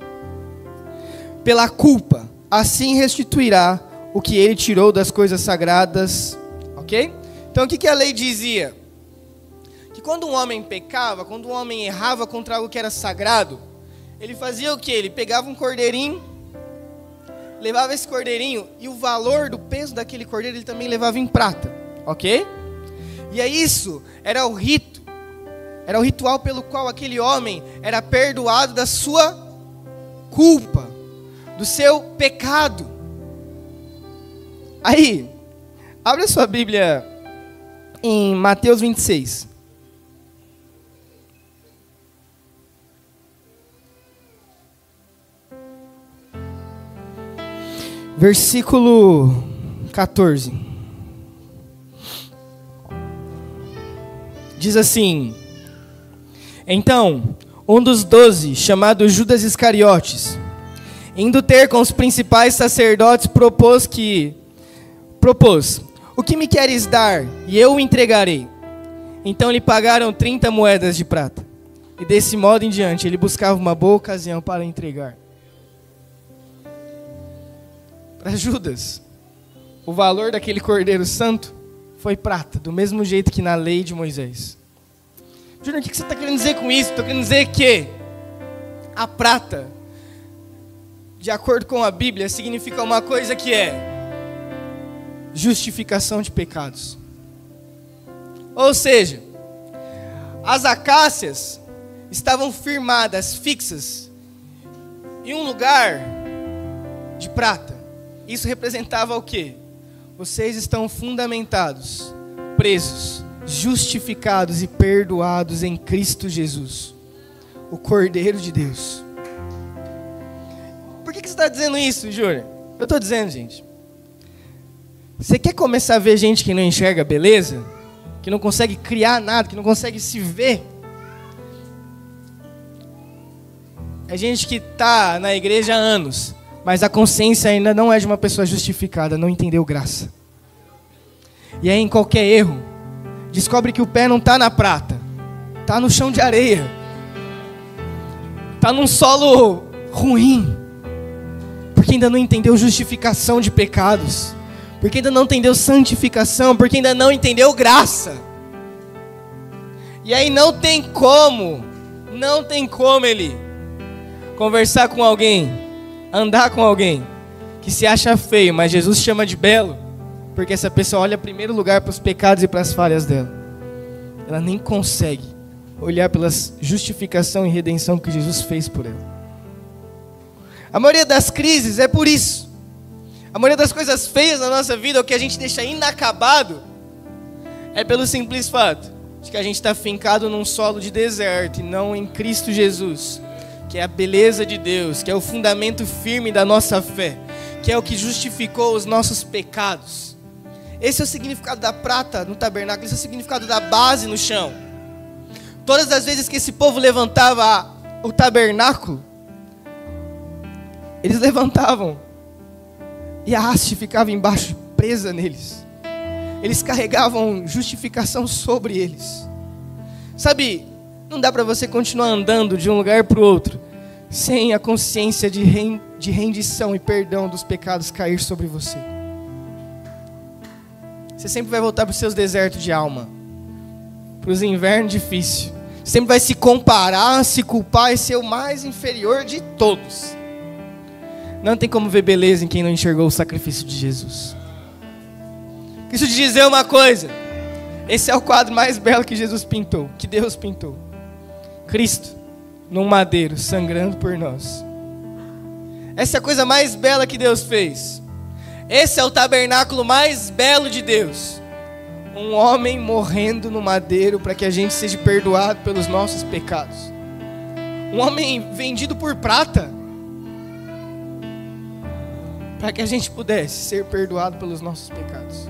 pela culpa. Assim restituirá o que ele tirou das coisas sagradas. Ok? Então o que a lei dizia? Que quando um homem pecava, quando um homem errava contra algo que era sagrado, ele fazia o quê? Ele pegava um cordeirinho, levava esse cordeirinho, e o valor do peso daquele cordeiro ele também levava em prata. Ok? E aí isso era o rito, era o ritual pelo qual aquele homem era perdoado da sua culpa, do seu pecado. Aí, abre a sua Bíblia em Mateus 26. Versículo 14. Diz assim: então, um dos 12, chamado Judas Iscariotes, indo ter com os principais sacerdotes, propôs: o que me queres dar? E eu o entregarei. Então lhe pagaram 30 moedas de prata. E desse modo em diante, ele buscava uma boa ocasião para entregar. Para Judas, o valor daquele cordeiro santo foi prata, do mesmo jeito que na lei de Moisés. Júnior, o que você está querendo dizer com isso? Estou querendo dizer que a prata, de acordo com a Bíblia, significa uma coisa que é justificação de pecados. Ou seja, as acácias estavam firmadas, fixas, em um lugar de prata. Isso representava o quê? Vocês estão fundamentados, presos, justificados e perdoados em Cristo Jesus, o Cordeiro de Deus. Por que você está dizendo isso, Júnior? Eu estou dizendo, gente, você quer começar a ver gente que não enxerga beleza? Que não consegue criar nada, que não consegue se ver? É gente que está na igreja há anos, mas a consciência ainda não é de uma pessoa justificada, não entendeu graça. E aí em qualquer erro, descobre que o pé não está na prata, está no chão de areia, está num solo ruim, porque ainda não entendeu justificação de pecados, porque ainda não entendeu santificação, porque ainda não entendeu graça. E aí não tem como ele conversar com alguém, andar com alguém que se acha feio, mas Jesus chama de belo, porque essa pessoa olha em primeiro lugar para os pecados e para as falhas dela. Ela nem consegue olhar pela justificação e redenção que Jesus fez por ela. A maioria das crises é por isso. A maioria das coisas feias na nossa vida, o que a gente deixa inacabado, é pelo simples fato de que a gente está fincado num solo de deserto e não em Cristo Jesus, que é a beleza de Deus, que é o fundamento firme da nossa fé, que é o que justificou os nossos pecados. Esse é o significado da prata no tabernáculo, esse é o significado da base no chão. Todas as vezes que esse povo levantava o tabernáculo, eles levantavam e a haste ficava embaixo, presa neles. Eles carregavam justificação sobre eles. Sabe, não dá para você continuar andando de um lugar para o outro sem a consciência de rendição e perdão dos pecados cair sobre você. Você sempre vai voltar para os seus desertos de alma, para os invernos difíceis. Sempre vai se comparar, se culpar e ser o mais inferior de todos. Não tem como ver beleza em quem não enxergou o sacrifício de Jesus. Quero te dizer uma coisa. Esse é o quadro mais belo que Jesus pintou, que Deus pintou. Cristo num madeiro, sangrando por nós. Essa é a coisa mais bela que Deus fez. Esse é o tabernáculo mais belo de Deus. Um homem morrendo no madeiro para que a gente seja perdoado pelos nossos pecados. Um homem vendido por prata para que a gente pudesse ser perdoado pelos nossos pecados.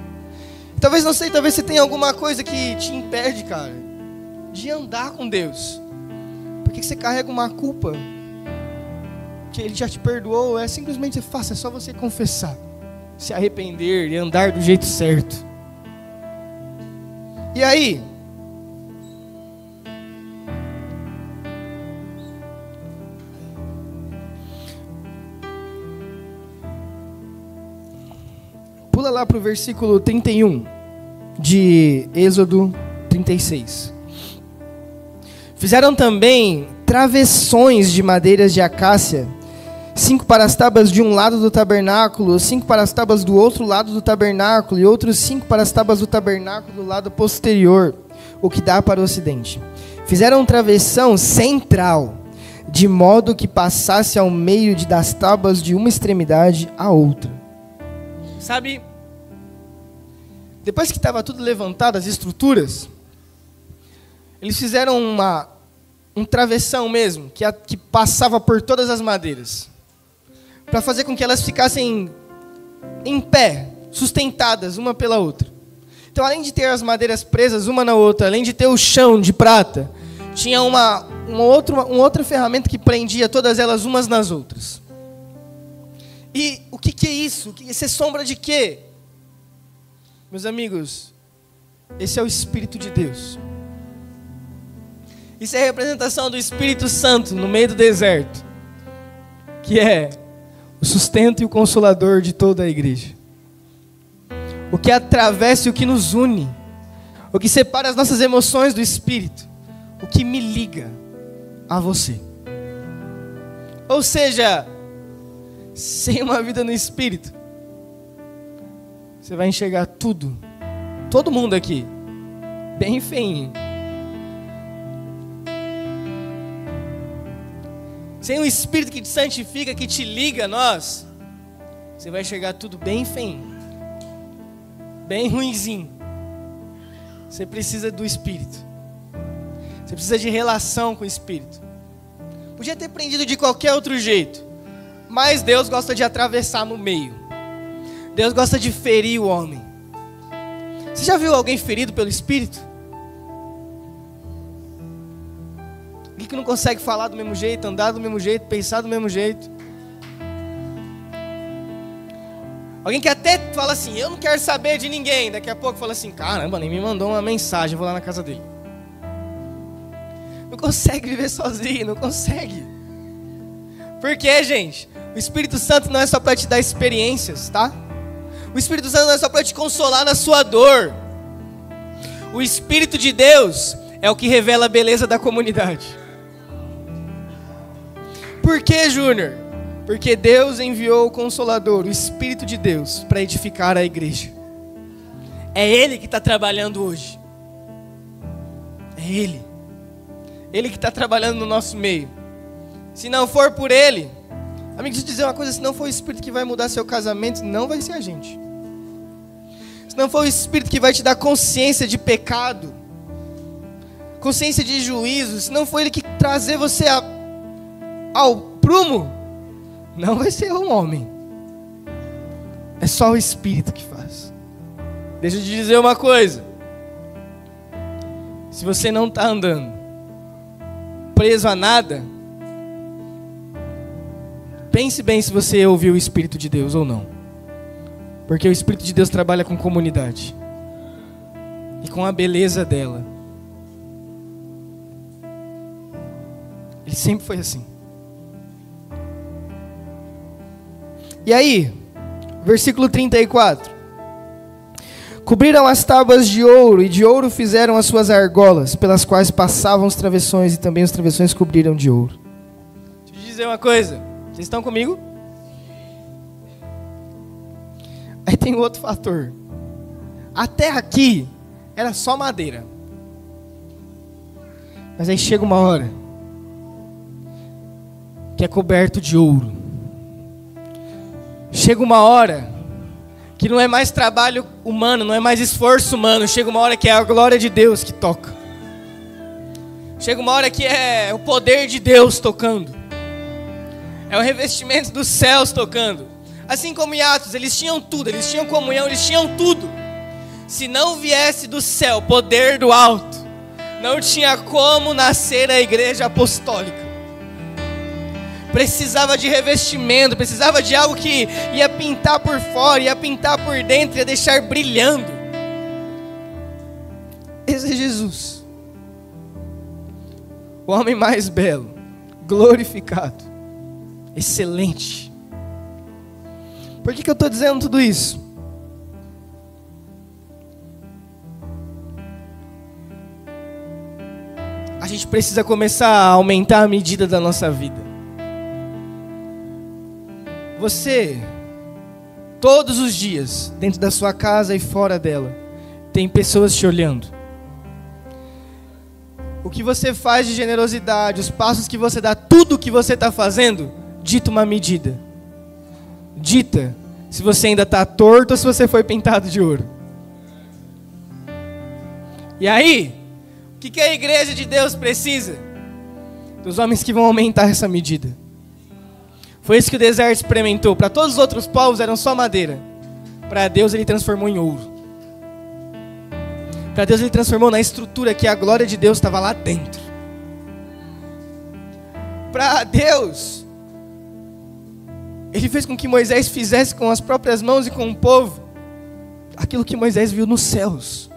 Talvez, não sei, talvez você tenha alguma coisa que te impede, cara, de andar com Deus. Por que você carrega uma culpa que Ele já te perdoou? É simplesmente fácil, é só você confessar, se arrepender e andar do jeito certo. E aí, pula lá para o versículo 31 de Êxodo 36. Fizeram também travessões de madeiras de acácia, 5 para as tábuas de um lado do tabernáculo, 5 para as tábuas do outro lado do tabernáculo, e outros 5 para as tábuas do tabernáculo do lado posterior, o que dá para o ocidente. Fizeram travessão central, de modo que passasse ao meio das tábuas de uma extremidade à outra. Sabe, depois que estava tudo levantado, as estruturas, eles fizeram um travessão mesmo, que passava por todas as madeiras, para fazer com que elas ficassem em pé, sustentadas uma pela outra. Então, além de ter as madeiras presas uma na outra, além de ter o chão de prata, tinha uma outra ferramenta que prendia todas elas umas nas outras. E o que é isso? Isso é sombra de quê? Meus amigos, esse é o Espírito de Deus. Isso é a representação do Espírito Santo no meio do deserto, que é o sustento e o consolador de toda a igreja. O que atravessa e o que nos une, o que separa as nossas emoções do Espírito, o que me liga a você. Ou seja, sem uma vida no Espírito, você vai enxergar tudo, todo mundo aqui, bem feinho. Sem o Espírito que te santifica, que te liga a nós, você vai enxergar tudo bem feinho, bem ruinzinho. Você precisa do Espírito. Você precisa de relação com o Espírito. Podia ter aprendido de qualquer outro jeito, mas Deus gosta de atravessar no meio. Deus gosta de ferir o homem. Você já viu alguém ferido pelo Espírito? Alguém que não consegue falar do mesmo jeito, andar do mesmo jeito, pensar do mesmo jeito. Alguém que até fala assim, eu não quero saber de ninguém. Daqui a pouco fala assim, caramba, nem me mandou uma mensagem, vou lá na casa dele. Não consegue viver sozinho, não consegue. Por quê, gente? O Espírito Santo não é só para te dar experiências, tá? O Espírito Santo não é só para te consolar na sua dor. O Espírito de Deus é o que revela a beleza da comunidade. Por que, Júnior? Porque Deus enviou o Consolador, o Espírito de Deus, para edificar a igreja. É Ele que está trabalhando hoje. É Ele. Ele que está trabalhando no nosso meio. Se não for por Ele, amigo, deixa eu te dizer uma coisa, se não for o Espírito que vai mudar seu casamento, não vai ser a gente. Se não for o Espírito que vai te dar consciência de pecado, consciência de juízo, se não for Ele que trazer você ao prumo, não vai ser um homem. É só o Espírito que faz. Deixa eu te dizer uma coisa. Se você não está andando preso a nada, pense bem se você ouviu o Espírito de Deus ou não. Porque o Espírito de Deus trabalha com comunidade e com a beleza dela. Ele sempre foi assim. E aí, versículo 34. Cobriram as tábuas de ouro, e de ouro fizeram as suas argolas, pelas quais passavam os travessões, e também os travessões cobriram de ouro. Deixa eu dizer uma coisa. Vocês estão comigo? Aí tem outro fator. Até aqui era só madeira. Mas aí chega uma hora que é coberto de ouro. Chega uma hora que não é mais trabalho humano, não é mais esforço humano. Chega uma hora que é a glória de Deus que toca. Chega uma hora que é o poder de Deus tocando. É o revestimento dos céus tocando. Assim como em Atos, eles tinham tudo, eles tinham comunhão, eles tinham tudo. Se não viesse do céu, poder do alto, não tinha como nascer a igreja apostólica. Precisava de revestimento, precisava de algo que ia pintar por fora, ia pintar por dentro, ia deixar brilhando. Esse é Jesus. O homem mais belo, glorificado, excelente. Por que eu estou dizendo tudo isso? A gente precisa começar a aumentar a medida da nossa vida. Você, todos os dias, dentro da sua casa e fora dela, tem pessoas te olhando. O que você faz de generosidade, os passos que você dá, tudo o que você está fazendo, dita uma medida. Dita se você ainda está torto ou se você foi pintado de ouro. E aí, o que a igreja de Deus precisa? Dos homens que vão aumentar essa medida. Foi isso que o deserto experimentou. Para todos os outros povos eram só madeira. Para Deus ele transformou em ouro. Para Deus ele transformou na estrutura que a glória de Deus estava lá dentro. Para Deus, ele fez com que Moisés fizesse com as próprias mãos e com o povo aquilo que Moisés viu nos céus.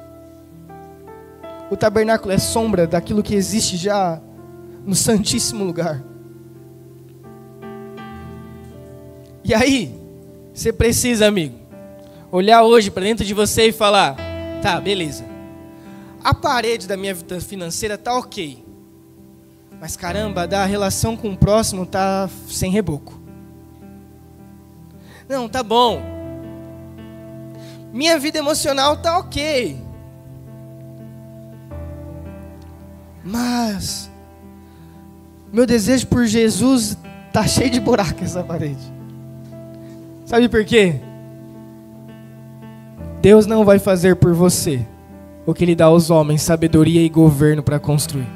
O tabernáculo é sombra daquilo que existe já no santíssimo lugar. E aí, você precisa, amigo, olhar hoje para dentro de você e falar: tá, beleza, a parede da minha vida financeira tá ok, mas caramba, da relação com o próximo tá sem reboco. Não, tá bom. Minha vida emocional tá ok, mas meu desejo por Jesus tá cheio de buraco essa parede. Sabe por quê? Deus não vai fazer por você o que Ele dá aos homens, sabedoria e governo para construir.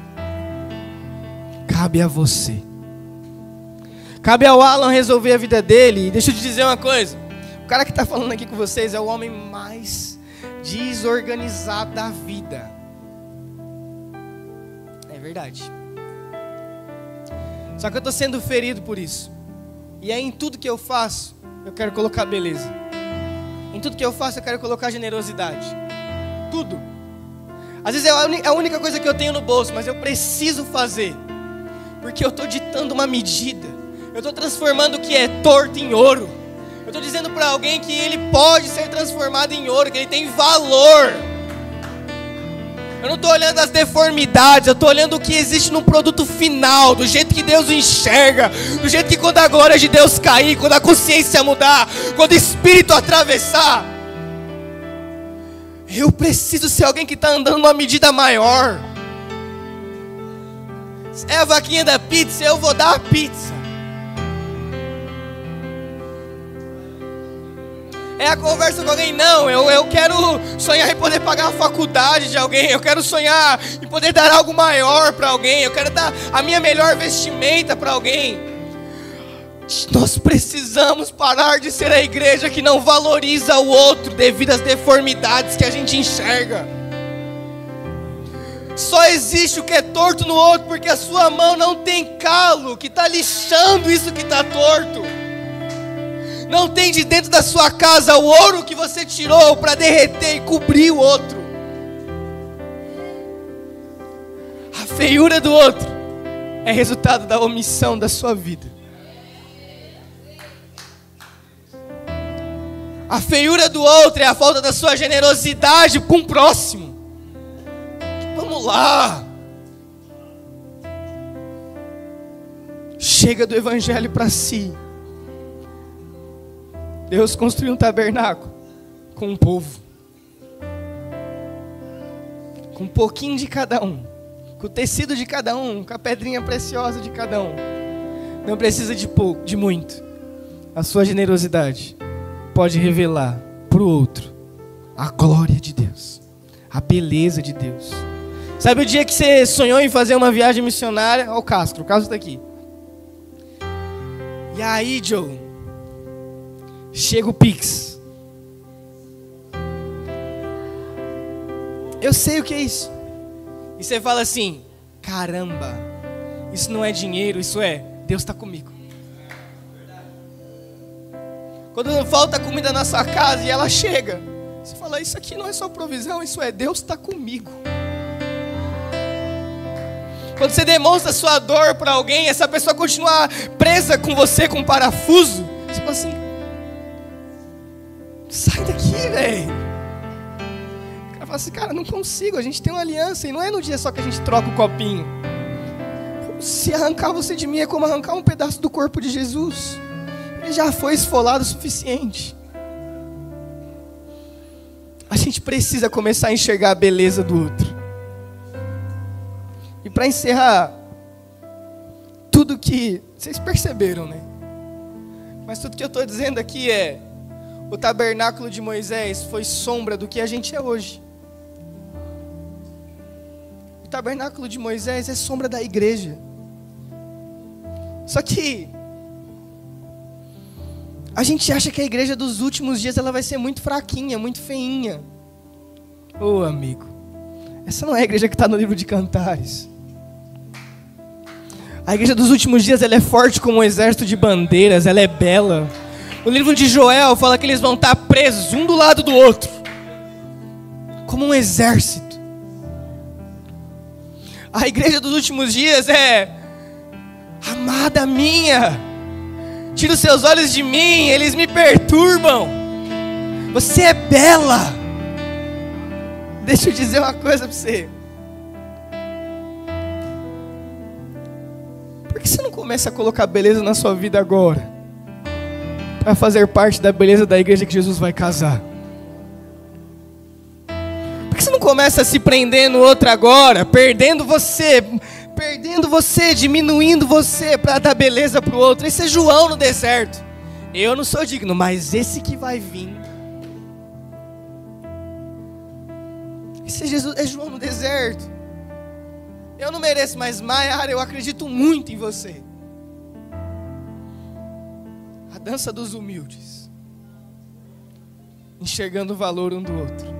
Cabe a você. Cabe ao Alan resolver a vida dele. E deixa eu te dizer uma coisa. O cara que está falando aqui com vocês é o homem mais desorganizado da vida. É verdade. Só que eu estou sendo ferido por isso. E aí em tudo que eu faço, eu quero colocar beleza. Em tudo que eu faço, eu quero colocar generosidade. Tudo. Às vezes é a única coisa que eu tenho no bolso, mas eu preciso fazer. Porque eu estou ditando uma medida. Eu estou transformando o que é torto em ouro. Eu estou dizendo para alguém que ele pode ser transformado em ouro, que ele tem valor. Eu não estou olhando as deformidades, eu estou olhando o que existe no produto final, do jeito que Deus o enxerga, do jeito que quando a glória de Deus cair, quando a consciência mudar, quando o Espírito atravessar, eu preciso ser alguém que está andando numa medida maior. Se é a vaquinha da pizza, eu vou dar a pizza. É a conversa com alguém, não, eu quero sonhar em poder pagar a faculdade de alguém, eu quero sonhar em poder dar algo maior para alguém, eu quero dar a minha melhor vestimenta para alguém. Nós precisamos parar de ser a igreja que não valoriza o outro devido às deformidades que a gente enxerga. Só existe o que é torto no outro porque a sua mão não tem calo, que está lixando isso que está torto. Não tem de dentro da sua casa o ouro que você tirou para derreter e cobrir o outro. A feiura do outro é resultado da omissão da sua vida. A feiura do outro é a falta da sua generosidade com o próximo. Vamos lá. Chega do evangelho para si. Deus construiu um tabernáculo com um povo, com um pouquinho de cada um, com o tecido de cada um, com a pedrinha preciosa de cada um. Não precisa de pouco, de muito. A sua generosidade pode revelar para o outro a glória de Deus, a beleza de Deus. Sabe o dia que você sonhou em fazer uma viagem missionária? Olha o Castro está aqui. E aí, Joe, chega o Pix. Eu sei o que é isso. E você fala assim: caramba, isso não é dinheiro, isso é Deus está comigo. Quando falta comida na sua casa e ela chega, você fala: isso aqui não é só provisão, isso é Deus está comigo. Quando você demonstra sua dor para alguém, essa pessoa continua presa com você com um parafuso, você fala assim: sai daqui, velho. O cara fala assim: cara, não consigo, a gente tem uma aliança e não é no dia só que a gente troca o copinho. Se arrancar você de mim é como arrancar um pedaço do corpo de Jesus. Ele já foi esfolado o suficiente. A gente precisa começar a enxergar a beleza do outro. E para encerrar, tudo que vocês perceberam, né? Mas tudo que eu estou dizendo aqui é: o tabernáculo de Moisés foi sombra do que a gente é hoje. O tabernáculo de Moisés é sombra da igreja. Só que a gente acha que a igreja dos últimos dias ela vai ser muito fraquinha, muito feinha. Ô amigo, essa não é a igreja que está no livro de Cantares. A igreja dos últimos dias ela é forte como um exército de bandeiras, ela é bela. O livro de Joel fala que eles vão estar presos um do lado do outro, como um exército. A igreja dos últimos dias é: amada minha, tira os seus olhos de mim, eles me perturbam. Você é bela. Deixa eu dizer uma coisa para você. Por que você não começa a colocar beleza na sua vida agora? Para fazer parte da beleza da igreja que Jesus vai casar. Por que você não começa a se prender no outro agora, perdendo você, diminuindo você para dar beleza para o outro? Esse é João no deserto. Eu não sou digno, mas esse que vai vir. Esse é Jesus, é João no deserto. Eu não mereço, mas Maiara, eu acredito muito em você. A dança dos humildes, enxergando o valor um do outro.